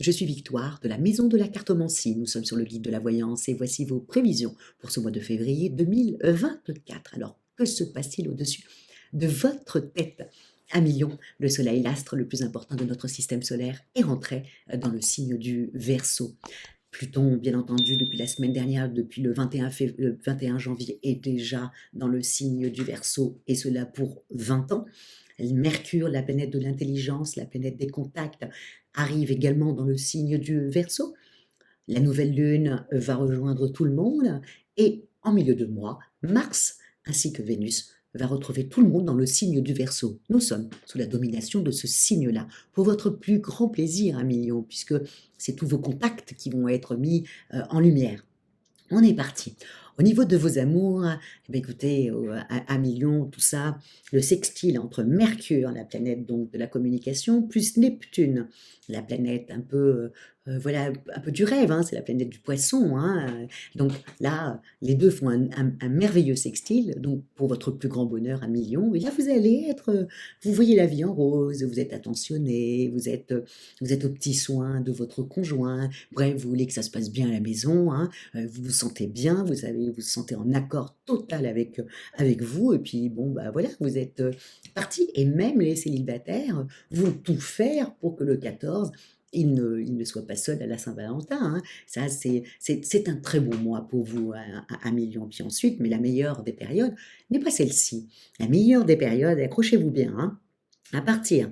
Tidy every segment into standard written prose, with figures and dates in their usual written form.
je suis Victoire de la Maison de la Cartomancie. Nous sommes sur le guide de la voyance et voici vos prévisions pour ce mois de février 2024. Alors, que se passe-t-il au-dessus de votre tête? Un million, le soleil, l'astre le plus important de notre système solaire, est rentré dans le signe du Verseau. Pluton, bien entendu, depuis la semaine dernière, depuis le 21 janvier, est déjà dans le signe du Verseau, et cela pour 20 ans. Mercure, la planète de l'intelligence, la planète des contacts, arrive également dans le signe du Verseau. La nouvelle lune va rejoindre tout le monde, et en milieu de mois, Mars ainsi que Vénus va retrouver tout le monde dans le signe du Verseau. Nous sommes sous la domination de ce signe-là, pour votre plus grand plaisir, un million, puisque c'est tous vos contacts qui vont être mis en lumière. On est parti. Au niveau de vos amours, eh bien, écoutez, un million, tout ça, le sextile entre Mercure, la planète donc de la communication, plus Neptune, la planète un peu, voilà, un peu du rêve, hein, c'est la planète du poisson, hein. Donc là, les deux font un merveilleux sextile, donc pour votre plus grand bonheur, un million. Et là, vous allez être, vous voyez la vie en rose, vous êtes attentionné, vous êtes aux petits soins de votre conjoint. Bref, vous voulez que ça se passe bien à la maison, hein. Vous vous sentez bien, vous vous sentez en accord total avec vous, et puis bon, bah voilà, vous êtes parti, et même les célibataires vont tout faire pour que le 14, il ne soit pas seul à la Saint-Valentin, hein. Ça, c'est un très bon mois pour vous, un million. Puis ensuite, mais la meilleure des périodes n'est pas celle-ci. La meilleure des périodes, accrochez-vous bien, hein, à partir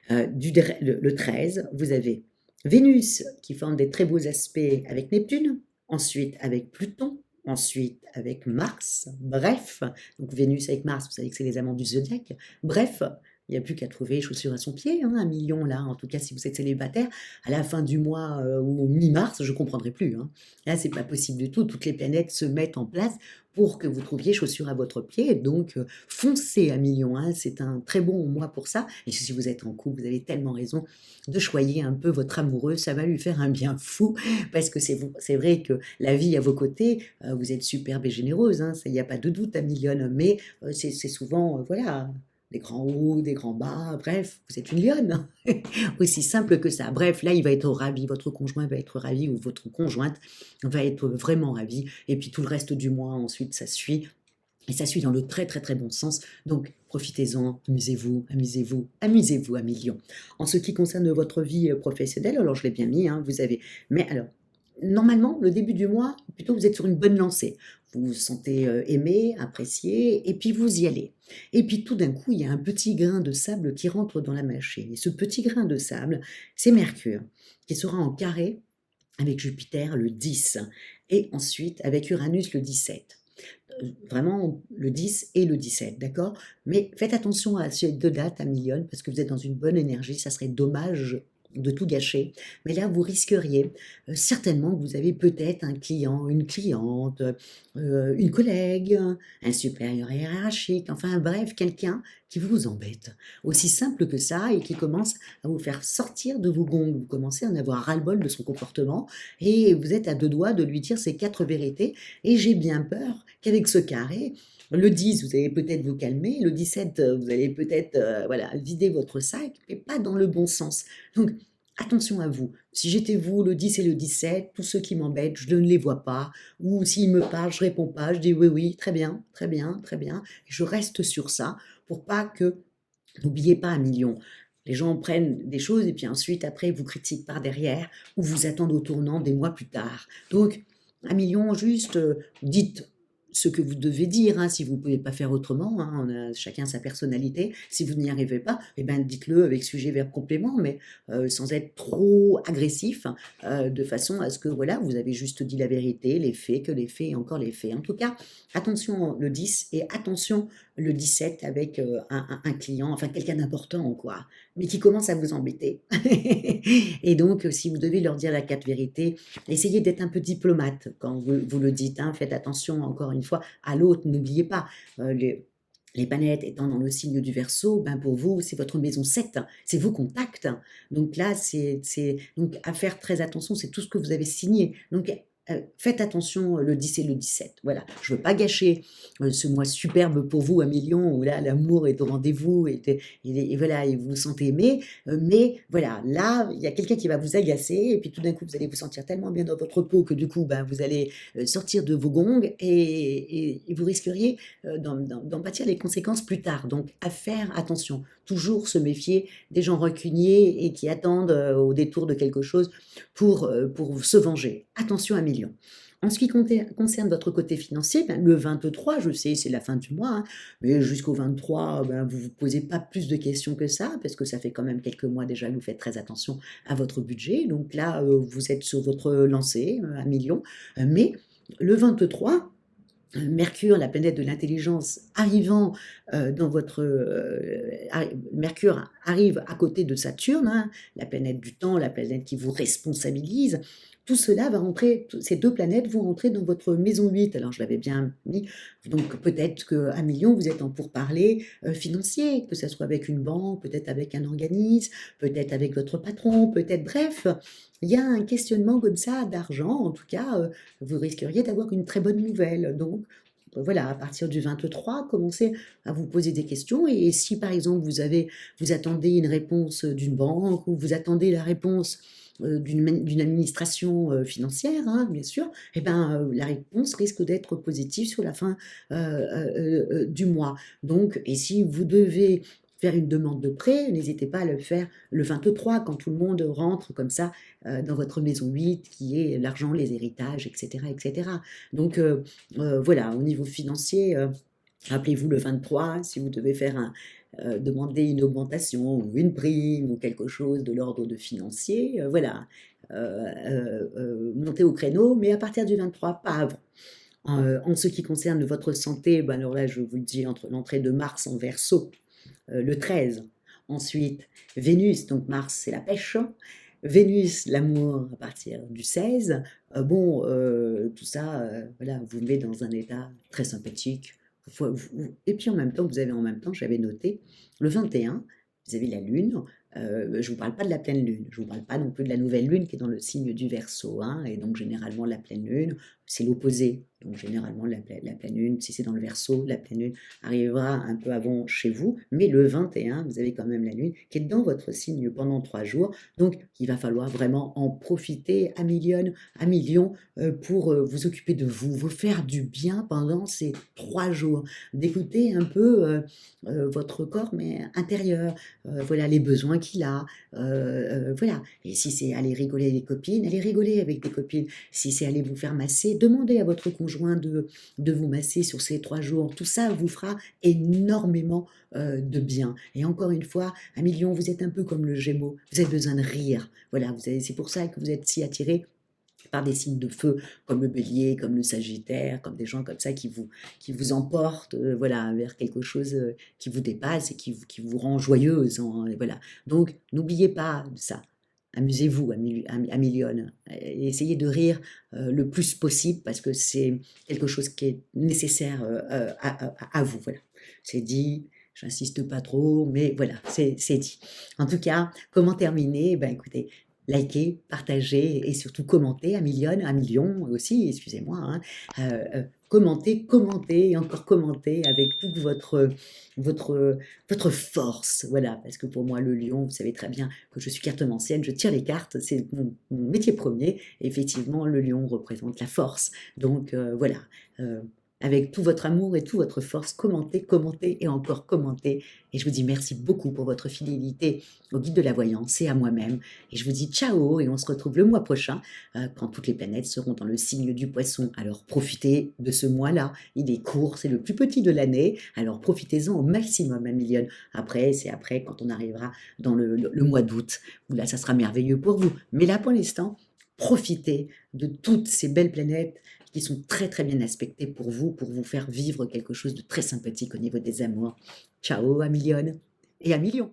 le 13, vous avez Vénus qui forme des très beaux aspects avec Neptune, ensuite avec Pluton, ensuite avec Mars. Bref, donc Vénus avec Mars, vous savez que c'est les amants du zodiaque. Bref, il n'y a plus qu'à trouver chaussures à son pied, hein, un million là, en tout cas si vous êtes célibataire, à la fin du mois ou mi-mars, je ne comprendrai plus, hein. Là, c'est pas possible du tout, toutes les planètes se mettent en place pour que vous trouviez chaussures à votre pied, donc foncez à million, hein, c'est un très bon mois pour ça, et si vous êtes en couple, vous avez tellement raison de choyer un peu votre amoureux, ça va lui faire un bien fou, parce que c'est vrai que la vie à vos côtés, vous êtes superbe et généreuse, hein, ça, il n'y a pas de doute, à millionne, mais c'est souvent, voilà, des grands hauts, des grands bas, bref, vous êtes une lionne, aussi simple que ça. Bref, là, il va être ravi, votre conjoint va être ravi, ou votre conjointe va être vraiment ravie, et puis tout le reste du mois, ensuite, ça suit, et ça suit dans le très très très bon sens. Donc profitez-en, amusez-vous, amusez-vous, amusez-vous à millions. En ce qui concerne votre vie professionnelle, alors je l'ai bien mis, hein, vous avez... Mais alors, normalement, le début du mois, plutôt vous êtes sur une bonne lancée. Vous vous sentez aimé, apprécié, et puis vous y allez. Et puis tout d'un coup, il y a un petit grain de sable qui rentre dans la machine. Et ce petit grain de sable, c'est Mercure, qui sera en carré avec Jupiter le 10, et ensuite avec Uranus le 17. Vraiment le 10 et le 17, d'accord? Mais faites attention à ces deux dates à millionne, parce que vous êtes dans une bonne énergie, ça serait dommage de tout gâcher. Mais là, vous risqueriez certainement que vous avez peut-être un client, une cliente, une collègue, un supérieur hiérarchique, enfin bref, quelqu'un qui vous embête. Aussi simple que ça, et qui commence à vous faire sortir de vos gonds. Vous commencez à en avoir ras-le-bol de son comportement, et vous êtes à deux doigts de lui dire ses quatre vérités. Et j'ai bien peur qu'avec ce carré, le 10, vous allez peut-être vous calmer, le 17, vous allez peut-être voilà, vider votre sac, mais pas dans le bon sens. Donc, attention à vous. Si j'étais vous, le 10 et le 17, tous ceux qui m'embêtent, je ne les vois pas. Ou s'ils me parlent, je réponds pas, je dis oui, oui, très bien, très bien, très bien. Et je reste sur ça pour pas que, n'oubliez pas un million. Les gens prennent des choses et puis ensuite, après, vous critiquent par derrière ou vous attendent au tournant des mois plus tard. Donc, un million, juste dites ce que vous devez dire, hein, si vous ne pouvez pas faire autrement, hein, on a chacun sa personnalité. Si vous n'y arrivez pas, eh ben, dites-le avec sujet, verbe, complément, mais sans être trop agressif, de façon à ce que voilà, vous avez juste dit la vérité, les faits, que les faits et encore les faits. En tout cas, attention le 10 et attention le 17 avec un client, enfin quelqu'un d'important, quoi, mais qui commence à vous embêter. Et donc, si vous devez leur dire la quatre vérités, essayez d'être un peu diplomate quand vous le dites, hein. Faites attention, encore une fois, à l'autre. N'oubliez pas, les planètes étant dans le signe du Verseau, ben pour vous, c'est votre maison 7, c'est vos contacts. Donc là, donc à faire très attention, c'est tout ce que vous avez signé. Donc faites attention le 10 et le 17. Voilà, je veux pas gâcher ce mois superbe pour vous, 1 million, où là, l'amour est au rendez-vous et voilà, et vous vous sentez aimé. Mais voilà, là, il y a quelqu'un qui va vous agacer et puis tout d'un coup, vous allez vous sentir tellement bien dans votre peau que du coup, ben, vous allez sortir de vos gongs et vous risqueriez d'en pâtir les conséquences plus tard. Donc, à faire attention. Toujours se méfier des gens rancuniers et qui attendent au détour de quelque chose pour se venger. Attention à millions. En ce qui concerne votre côté financier, ben, le 23, je sais, c'est la fin du mois, hein, mais jusqu'au 23, ben, vous ne vous posez pas plus de questions que ça, parce que ça fait quand même quelques mois déjà que vous faites très attention à votre budget. Donc là, vous êtes sur votre lancée, à millions. Mais le 23, Mercure, la planète de l'intelligence, arrivant dans votre... Mercure arrive à côté de Saturne, hein, la planète du temps, la planète qui vous responsabilise. Tout cela va rentrer, ces deux planètes vont rentrer dans votre maison 8. Alors, je l'avais bien mis. Donc, peut-être qu'à million, vous êtes en pourparlers financiers, que ce soit avec une banque, peut-être avec un organisme, peut-être avec votre patron, peut-être, bref, il y a un questionnement comme ça d'argent. En tout cas, vous risqueriez d'avoir une très bonne nouvelle. Donc, voilà, à partir du 23, commencez à vous poser des questions. Et si, par exemple, vous attendez une réponse d'une banque ou vous attendez la réponse d'une administration financière, hein, bien sûr, eh ben, la réponse risque d'être positive sur la fin du mois. Donc, et si vous devez faire une demande de prêt, n'hésitez pas à le faire le 23 quand tout le monde rentre comme ça dans votre maison 8, qui est l'argent, les héritages, etc. etc. Donc voilà, au niveau financier, rappelez-vous le 23, si vous devez faire demander une augmentation ou une prime ou quelque chose de l'ordre de financier, voilà, montez au créneau, mais à partir du 23, pas avant. En ce qui concerne votre santé, ben alors là, je vous le dis, entre l'entrée de Mars en Verseau, le 13. Ensuite, Vénus, donc Mars, c'est la pêche. Vénus, l'amour, à partir du 16. Bon, tout ça, voilà, vous met dans un état très sympathique. Et puis en même temps, vous avez en même temps, j'avais noté, le 21, vous avez la Lune. Je ne vous parle pas de la pleine Lune, je ne vous parle pas non plus de la nouvelle Lune qui est dans le signe du Verseau, hein, et donc généralement la pleine Lune, c'est l'opposé. Donc généralement la pleine Lune, si c'est dans le Verseau, la pleine Lune arrivera un peu avant chez vous, mais le 21, vous avez quand même la Lune qui est dans votre signe pendant 3 jours, donc il va falloir vraiment en profiter à millions pour vous occuper de vous, vous faire du bien pendant ces 3 jours, d'écouter un peu votre corps mais intérieur, voilà les besoins qu'il a, voilà. Et si c'est aller rigoler avec les copines, allez rigoler avec des copines. Si c'est aller vous faire masser, demandez à votre conjoint de vous masser sur ces 3 jours. Tout ça vous fera énormément de bien. Et encore une fois, à million, vous êtes un peu comme le Gémeaux. Vous avez besoin de rire. Voilà, c'est pour ça que vous êtes si attiré par des signes de feu, comme le bélier, comme le sagittaire, comme des gens comme ça qui vous emportent voilà, vers quelque chose qui vous dépasse et qui vous rend joyeuse. Voilà. Donc, n'oubliez pas de ça. Amusez-vous à Million. Essayez de rire le plus possible parce que c'est quelque chose qui est nécessaire à vous. Voilà. C'est dit. J'insiste pas trop, mais voilà, c'est dit. En tout cas, comment terminer? Ben, écoutez, likez, partagez et surtout commentez un million aussi, excusez-moi, hein, commentez et encore commentez avec toute votre force, voilà, parce que pour moi le lion, vous savez très bien que je suis cartomancienne, je tire les cartes, c'est mon métier premier, et effectivement le lion représente la force, donc voilà, avec tout votre amour et toute votre force, commentez, commentez et encore commentez. Et je vous dis merci beaucoup pour votre fidélité au guide de la voyance et à moi-même. Et je vous dis ciao et on se retrouve le mois prochain quand toutes les planètes seront dans le signe du poisson. Alors profitez de ce mois-là. Il est court, c'est le plus petit de l'année. Alors profitez-en au maximum, un million. Après, c'est après quand on arrivera dans le mois d'août où là, ça sera merveilleux pour vous. Mais là, pour l'instant, profitez de toutes ces belles planètes qui sont très très bien aspectées pour vous faire vivre quelque chose de très sympathique au niveau des amours. Ciao à million et à millions.